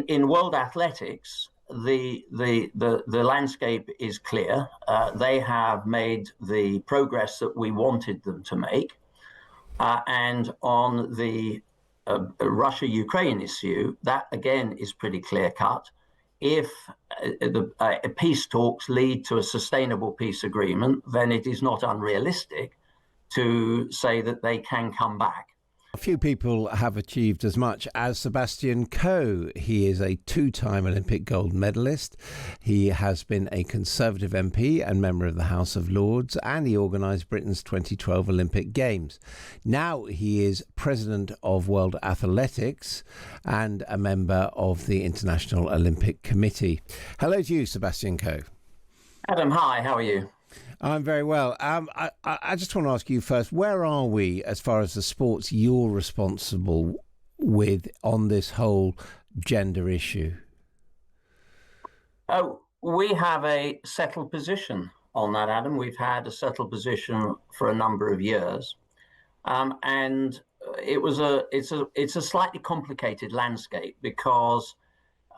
in World Athletics, the landscape is clear. They have made the progress that we wanted them to make. And on the Russia-Ukraine issue, that again is pretty clear-cut. If the peace talks lead to a sustainable peace agreement, then it is not unrealistic to say that they can come back. A few people have achieved as much as Seb Coe. He is a two-time Olympic gold medalist. He has been a Conservative MP and member of the House of Lords, and he organised Britain's 2012 Olympic Games. Now he is president of World Athletics and a member of the International Olympic Committee. Hello to you, Seb Coe. Adam, hi, how are you? I'm very well. I just want to ask you first, where are we as far as the sports you're responsible with on this whole gender issue? Oh, we have a settled position on that, Adam. We've had a settled position for a number of years. And it's a slightly complicated landscape because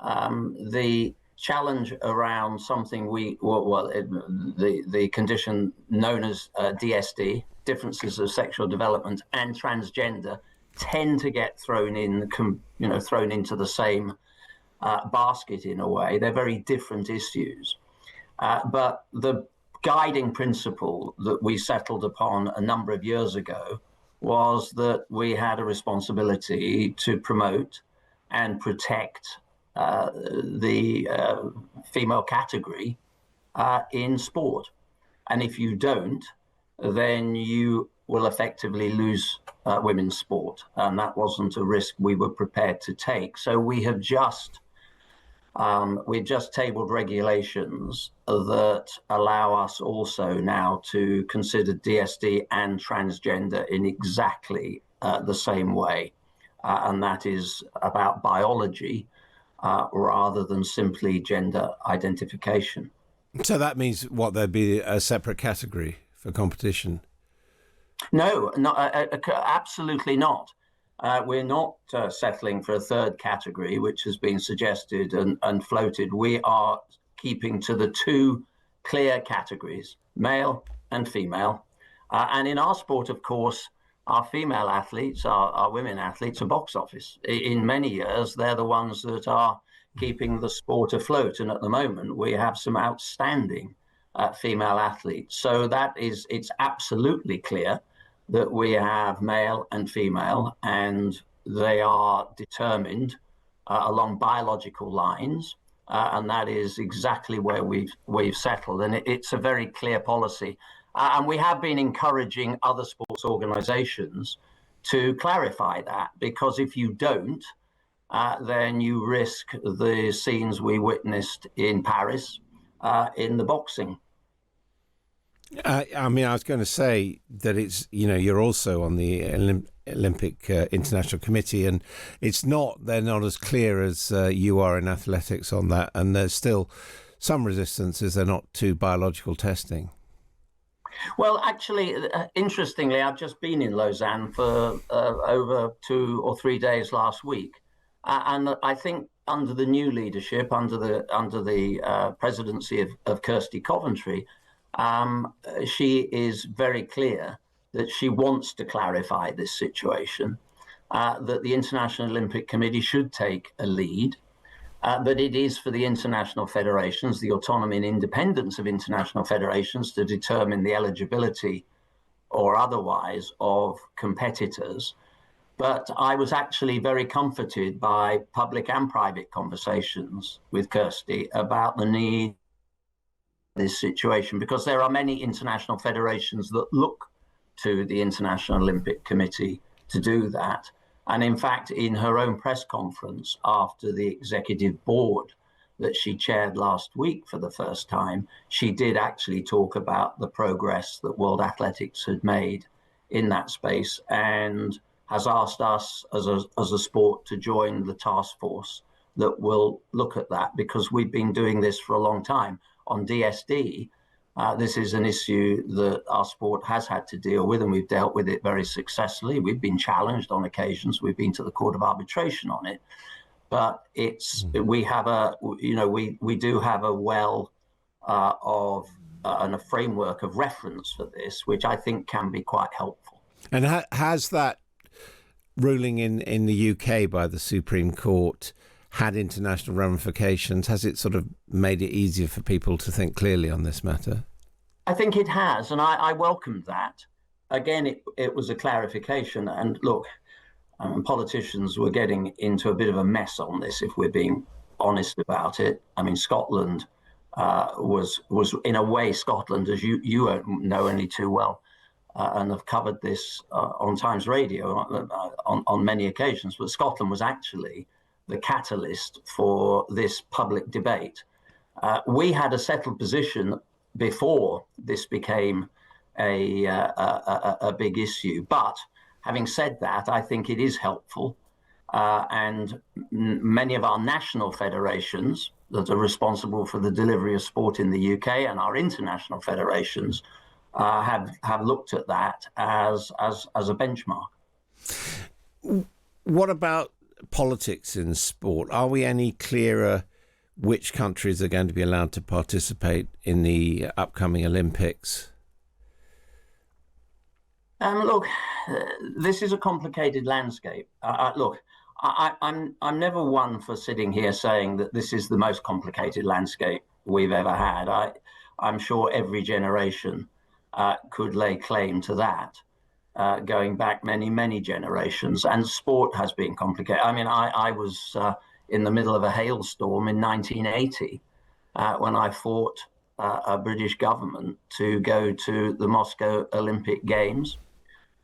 the challenge around something the condition known as DSD, differences of sexual development, and transgender tend to get thrown into the same basket in a way. They're very different issues. But the guiding principle that we settled upon a number of years ago was that we had a responsibility to promote and protect the female category in sport. And if you don't, then you will effectively lose women's sport. And that wasn't a risk we were prepared to take. So we have just tabled regulations that allow us also now to consider DSD and transgender in exactly the same way. And that is about biology rather than simply gender identification. So that means what, there'd be a separate category for competition? No, absolutely not. We're not settling for a third category, which has been suggested and floated. We are keeping to the two clear categories, male and female. And in our sport, of course, our female athletes, our women athletes are box office. In many years, they're the ones that are keeping the sport afloat. And at the moment, we have some outstanding female athletes. So it's absolutely clear that we have male and female, and they are determined along biological lines. And that is exactly where we've settled. And it's a very clear policy. And we have been encouraging other sports organizations to clarify that, because if you don't, then you risk the scenes we witnessed in Paris in the boxing. I mean, I was going to say that it's, you're also on the Olympic International Committee, and they're not as clear as you are in athletics on that. And there's still some resistance as they're not to biological testing. Well, actually, interestingly, I've just been in Lausanne for over 2 or 3 days last week. And I think under the new leadership, under the presidency of Kirsty Coventry, she is very clear that she wants to clarify this situation, that the International Olympic Committee should take a lead, that it is for the international federations, the autonomy and independence of international federations, to determine the eligibility or otherwise of competitors. But I was actually very comforted by public and private conversations with Kirsty about the need of this situation, because there are many international federations that look to the International Olympic Committee to do that. And in fact, in her own press conference after the executive board that she chaired last week for the first time, she did actually talk about the progress that World Athletics had made in that space, and has asked us as a sport to join the task force that will look at that, because we've been doing this for a long time. On DSD, this is an issue that our sport has had to deal with, and we've dealt with it very successfully. We've been challenged on occasions. We've been to the Court of Arbitration on it. but we have we do have a well of and a framework of reference for this, which I think can be quite helpful. And has that ruling in the UK by the Supreme Court had international ramifications? Has it sort of made it easier for people to think clearly on this matter? I think it has, and I welcomed that. Again, it was a clarification. And look, politicians were getting into a bit of a mess on this, if we're being honest about it. I mean, Scotland was in a way, Scotland, as you know only too well, and have covered this on Times Radio on many occasions, but Scotland was actually the catalyst for this public debate. We had a settled position before this became a big issue. But having said that, I think it is helpful. And many of our national federations that are responsible for the delivery of sport in the UK and our international federations have looked at that as a benchmark. What about politics in sport? Are we any clearer which countries are going to be allowed to participate in the upcoming Olympics? Look, this is a complicated landscape. I'm never one for sitting here saying that this is the most complicated landscape we've ever had. I'm sure every generation could lay claim to that, going back many generations. And sport has been complicated. I mean, I was in the middle of a hailstorm in 1980 when I fought a British government to go to the Moscow Olympic Games,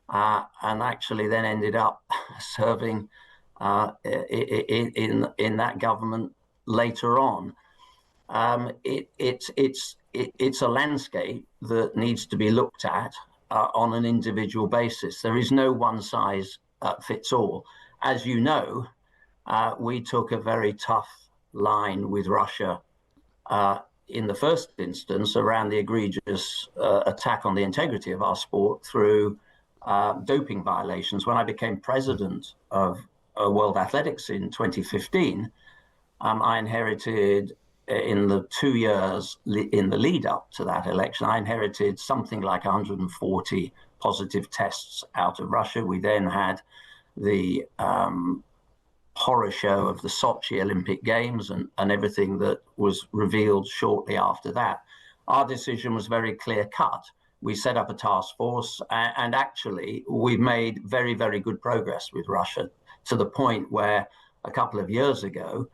and actually then ended up serving in that government later on. It's a landscape that needs to be looked at on an individual basis. There is no one size fits all. As you know, we took a very tough line with Russia in the first instance around the egregious attack on the integrity of our sport through doping violations. When I became president of World Athletics in 2015, I inherited, in the 2 years in the lead up to that election, I inherited something like 140 positive tests out of Russia. We then had the horror show of the Sochi Olympic Games and everything that was revealed shortly after that. Our decision was very clear cut. We set up a task force, and actually we've made very good progress with Russia, to the point where a couple of years ago,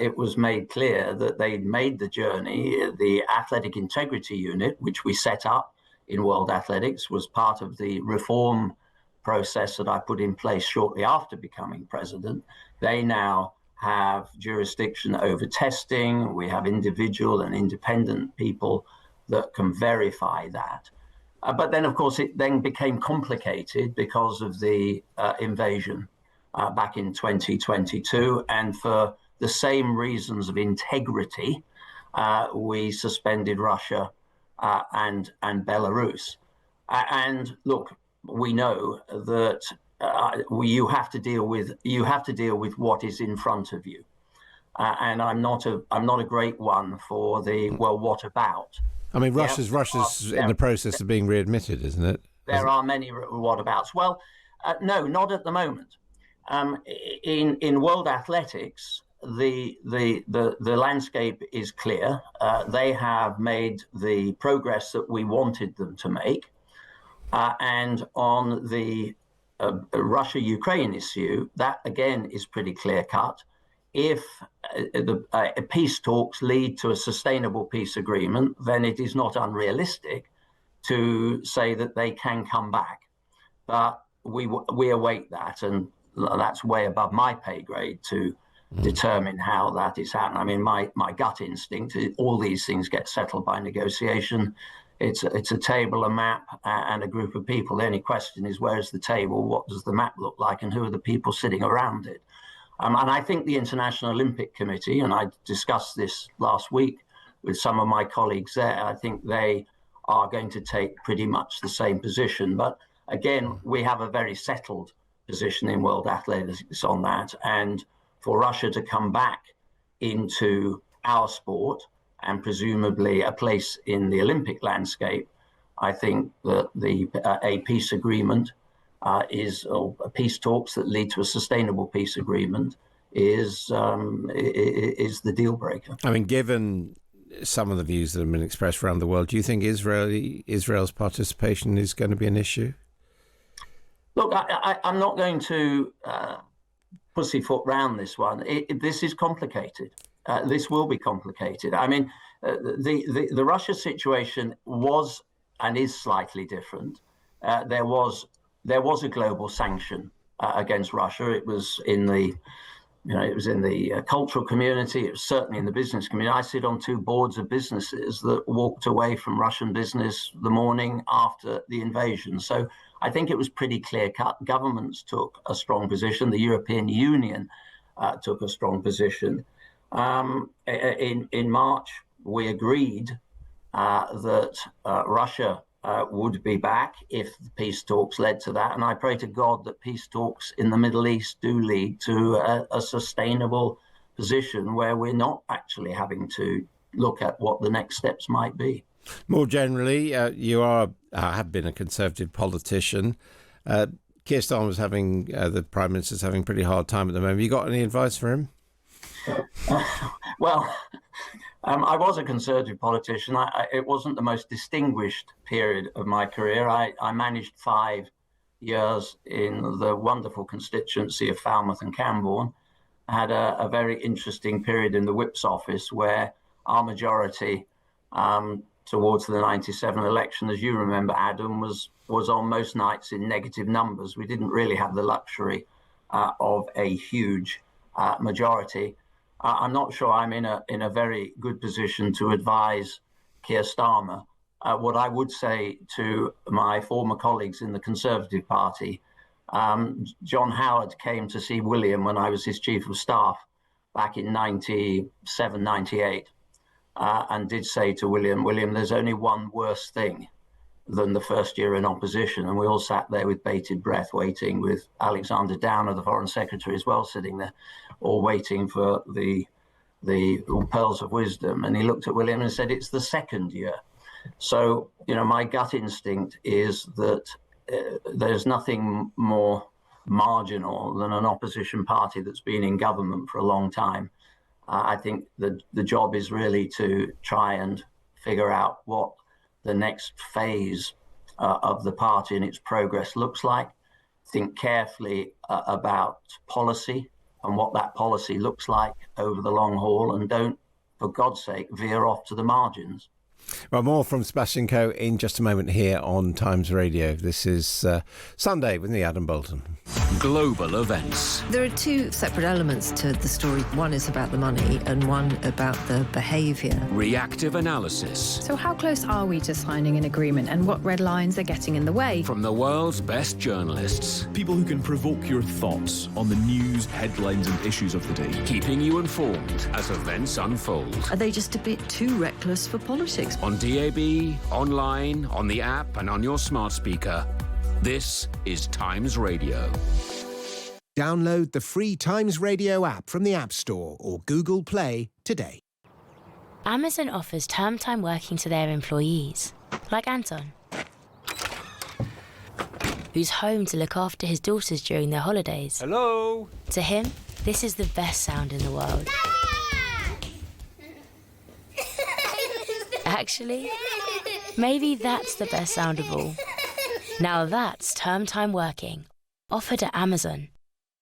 it was made clear that they'd made the journey. The Athletic Integrity Unit, which we set up in World Athletics, was part of the reform process that I put in place shortly after becoming president. They now have jurisdiction over testing. We have individual and independent people that can verify that. But then, of course, it then became complicated because of the invasion back in 2022. And for the same reasons of integrity, we suspended Russia and Belarus. And look, we know that you have to deal with what is in front of you. And I'm not a great one for the, well, what about? I mean, Russia's in the process of being readmitted, isn't it? There are many whatabouts. Well, no, not at the moment. In World Athletics, the landscape is clear. They have made the progress that we wanted them to make. And on the Russia-Ukraine issue, that again is pretty clear cut. If the peace talks lead to a sustainable peace agreement, then it is not unrealistic to say that they can come back. But we await that, and that's way above my pay grade to determine how that is happening. I mean, my gut instinct is all these things get settled by negotiation. It's a table, a map, and a group of people. The only question is, where is the table? What does the map look like? And who are the people sitting around it? And I think the International Olympic Committee, and I discussed this last week with some of my colleagues there, I think they are going to take pretty much the same position. But again, we have a very settled position in World Athletics on that. And for Russia to come back into our sport and presumably a place in the Olympic landscape, I think that a peace agreement or peace talks that lead to a sustainable peace agreement is the deal breaker. I mean, given some of the views that have been expressed around the world, do you think Israel's participation is going to be an issue? Look, I'm not going to pussyfoot round this one. This is complicated. This will be complicated. I mean, the Russia situation was and is slightly different. There was a global sanction against Russia. It was in the cultural community. It was certainly in the business community. I sit on 2 boards of businesses that walked away from Russian business the morning after the invasion. So I think it was pretty clear-cut. Governments took a strong position. The European Union took a strong position. In March, we agreed that Russia would be back if the peace talks led to that. And I pray to God that peace talks in the Middle East do lead to a sustainable position where we're not actually having to look at what the next steps might be. More generally, you have been a Conservative politician. Keir Starmer's the Prime Minister's having a pretty hard time at the moment. Have you got any advice for him? Well, I was a Conservative politician. It wasn't the most distinguished period of my career. I managed 5 years in the wonderful constituency of Falmouth and Camborne. I had a very interesting period in the Whip's office where our majority towards the 97 election, as you remember, Adam, was on most nights in negative numbers. We didn't really have the luxury of a huge majority. I'm not sure I'm in a very good position to advise Keir Starmer. What I would say to my former colleagues in the Conservative Party, John Howard came to see William when I was his Chief of Staff back in 97, 98, and did say to William, there's only one worse thing than the first year in opposition. And we all sat there with bated breath waiting, with Alexander Downer, the Foreign Secretary, as well, sitting there, all waiting for the pearls of wisdom. And he looked at William and said, it's the second year. So, my gut instinct is that there's nothing more marginal than an opposition party that's been in government for a long time. I think the job is really to try and figure out what the next phase of the party and its progress looks like. Think carefully about policy and what that policy looks like over the long haul, and don't, for God's sake, veer off to the margins. Well, more from Seb Coe in just a moment here on Times Radio. This is Sunday with me, Adam Bolton. Global events. There are 2 separate elements to the story. One is about the money and one about the behaviour. Reactive analysis. So how close are we to signing an agreement, and what red lines are getting in the way? From the world's best journalists. People who can provoke your thoughts on the news, headlines and issues of the day. Keeping you informed as events unfold. Are they just a bit too reckless for politics? On DAB, online, on the app and on your smart speaker. This is Times Radio. Download the free Times Radio app from the App Store or Google Play today. Amazon offers term time working to their employees, like Anton, who's home to look after his daughters during their holidays. Hello? To him, this is the best sound in the world. Actually, maybe that's the best sound of all. Now that's term time working, offered at Amazon.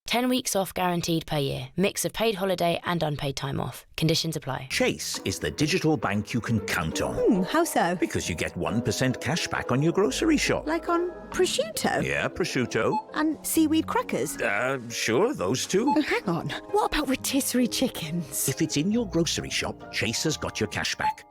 10 weeks off guaranteed per year. Mix of paid holiday and unpaid time off. Conditions apply. Chase is the digital bank you can count on. How so? Because you get 1% cash back on your grocery shop. Like on prosciutto? Yeah, prosciutto. And seaweed crackers? Sure, those 2. Oh, hang on. What about rotisserie chickens? If it's in your grocery shop, Chase has got your cash back.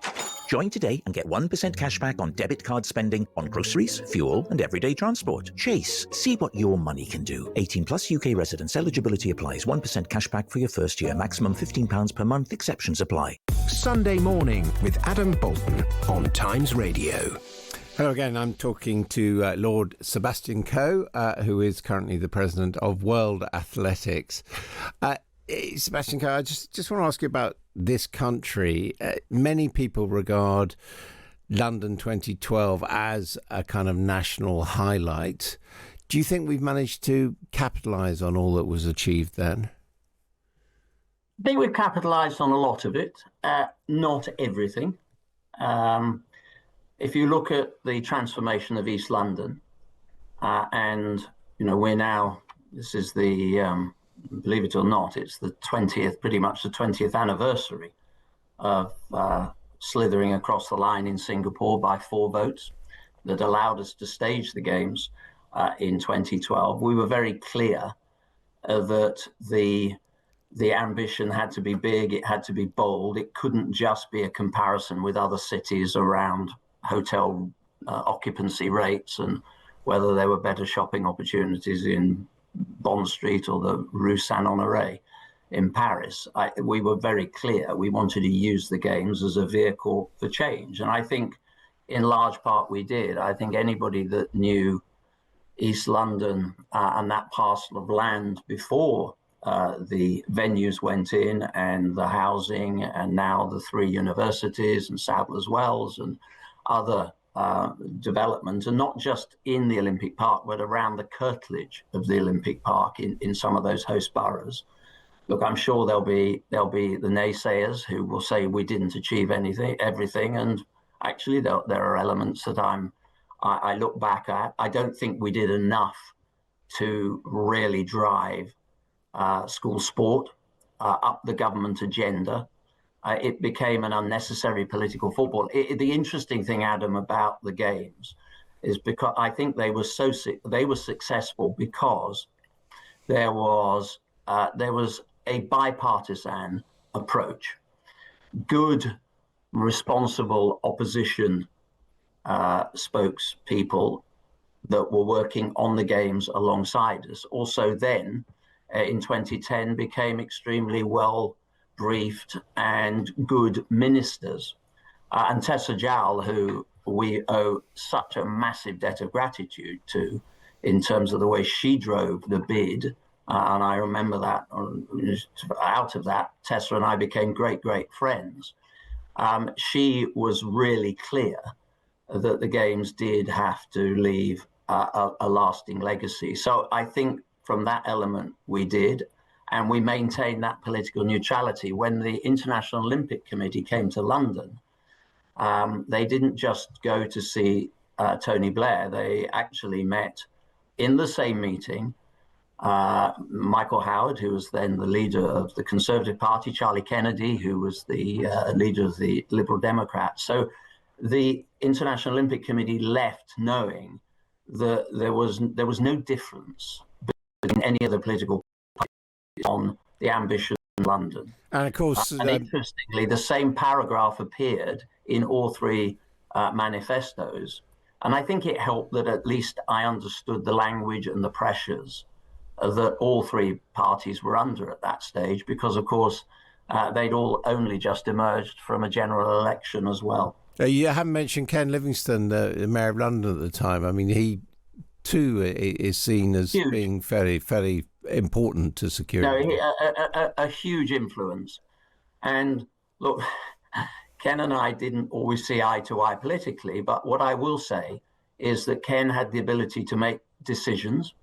Join today and get 1% cash back on debit card spending on groceries, fuel and everyday transport. Chase. See what your money can do. 18 plus UK residents. Eligibility applies. 1% cash back for your first year. Maximum £15 per month. Exceptions apply. Sunday morning with Adam Bolton on Times Radio. Hello again. I'm talking to Lord Seb Coe, who is currently the president of World Athletics. Sebastian Coe, I just want to ask you about this country. Many people regard London 2012 as a kind of national highlight. Do you think we've managed to capitalise on all that was achieved then? I think we've capitalised on a lot of it, not everything. If you look at the transformation of East London, and we're now, this is the believe it or not, it's the 20th, pretty much the 20th anniversary of slithering across the line in Singapore by 4 votes that allowed us to stage the games in 2012. We were very clear that the ambition had to be big, it had to be bold. It couldn't just be a comparison with other cities around hotel occupancy rates and whether there were better shopping opportunities in Bond Street or the Rue Saint-Honoré in Paris. We were very clear. We wanted to use the games as a vehicle for change. And I think in large part we did. I think anybody that knew East London and that parcel of land before the venues went in and the housing and now the 3 universities and Sadler's Wells and other development, and not just in the Olympic Park, but around the curtilage of the Olympic Park in some of those host boroughs. Look, I'm sure there'll be the naysayers who will say we didn't achieve everything, and actually there are elements that I look back at. I don't think we did enough to really drive school sport up the government agenda. It became an unnecessary political football. The interesting thing, Adam, about the games is because I think they were successful because there was a bipartisan approach, good, responsible opposition spokespeople that were working on the games alongside us. Also, then in 2010, became extremely well briefed and good ministers. And Tessa Jowell, who we owe such a massive debt of gratitude to in terms of the way she drove the bid, and I remember that out of that, Tessa and I became great friends. She was really clear that the games did have to leave a lasting legacy. So I think from that element we did. And we maintained that political neutrality. When the International Olympic Committee came to London, they didn't just go to see Tony Blair. They actually met in the same meeting Michael Howard, who was then the leader of the Conservative Party, Charlie Kennedy, who was the leader of the Liberal Democrats. So the International Olympic Committee left knowing that there was no difference between any other political on the ambition in London. And of course, and interestingly, the same paragraph appeared in all 3 manifestos. And I think it helped that at least I understood the language and the pressures that all 3 parties were under at that stage, because, of course, they'd all only just emerged from a general election as well. You haven't mentioned Ken Livingstone, the Mayor of London at the time. I mean, he too is seen as being very important to security. No, a huge influence. And look, Ken and I didn't always see eye to eye politically, but what I will say is that Ken had the ability to make decisions,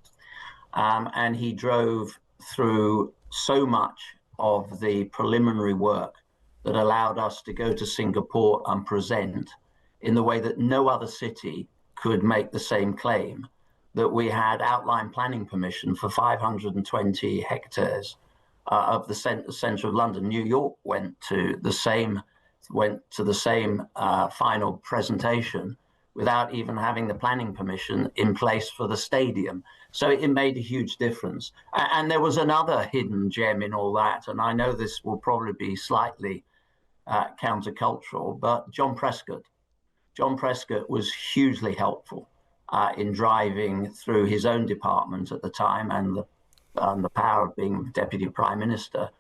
and he drove through so much of the preliminary work that allowed us to go to Singapore and present in the way that no other city could make the same claim, that we had outline planning permission for 520 hectares of the centre of London. New York went to the same final presentation without even having the planning permission in place for the stadium. So it made a huge difference. And there was another hidden gem in all that, and I know this will probably be slightly countercultural, but John Prescott was hugely helpful in driving through his own department at the time and the power of being Deputy Prime Minister,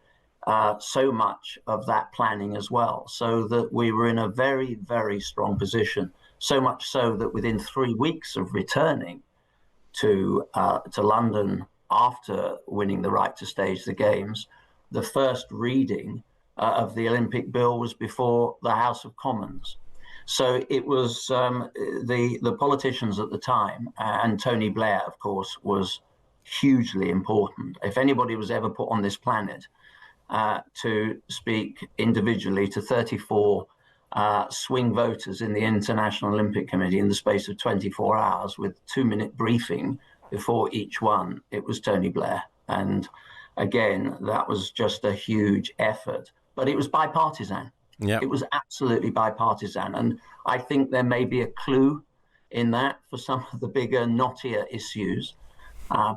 so much of that planning as well, so that we were in a very, very strong position, so much so that within 3 weeks of returning to London after winning the right to stage the Games, the first reading of the Olympic bill was before the House of Commons. So it was the politicians at the time, and Tony Blair, of course, was hugely important. If anybody was ever put on this planet to speak individually to 34 swing voters in the International Olympic Committee in the space of 24 hours with 2-minute briefing before each one, it was Tony Blair. And again, that was just a huge effort, but it was bipartisan. Yep. It was absolutely bipartisan. And I think there may be a clue in that for some of the bigger, knottier issues,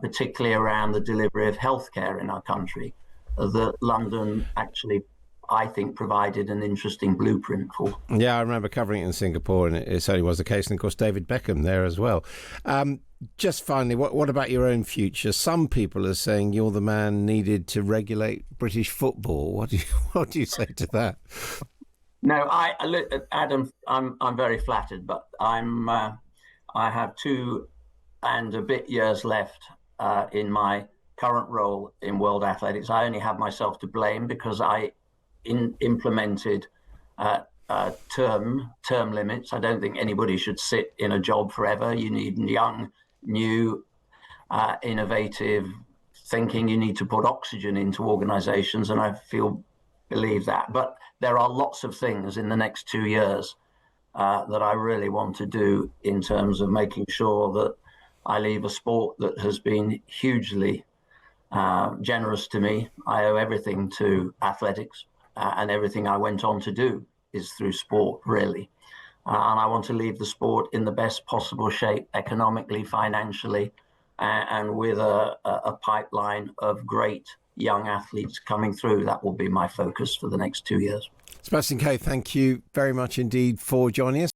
particularly around the delivery of healthcare in our country, that London actually, I think, provided an interesting blueprint for. Yeah, I remember covering it in Singapore, and it certainly was the case. And of course, David Beckham there as well. Just finally, what about your own future? Some people are saying you're the man needed to regulate British football. What do you say to that? No, Adam, I'm very flattered, but I have 2 and a bit years left in my current role in World Athletics. I only have myself to blame because I implemented term limits. I don't think anybody should sit in a job forever. You need young, new, innovative thinking. You need to put oxygen into organizations, and I believe that. But there are lots of things in the next 2 years that I really want to do in terms of making sure that I leave a sport that has been hugely generous to me. I owe everything to athletics, and everything I went on to do is through sport, really. And I want to leave the sport in the best possible shape, economically, financially, and with a pipeline of great young athletes coming through. That will be my focus for the next 2 years. Sebastian Coe, thank you very much indeed for joining us.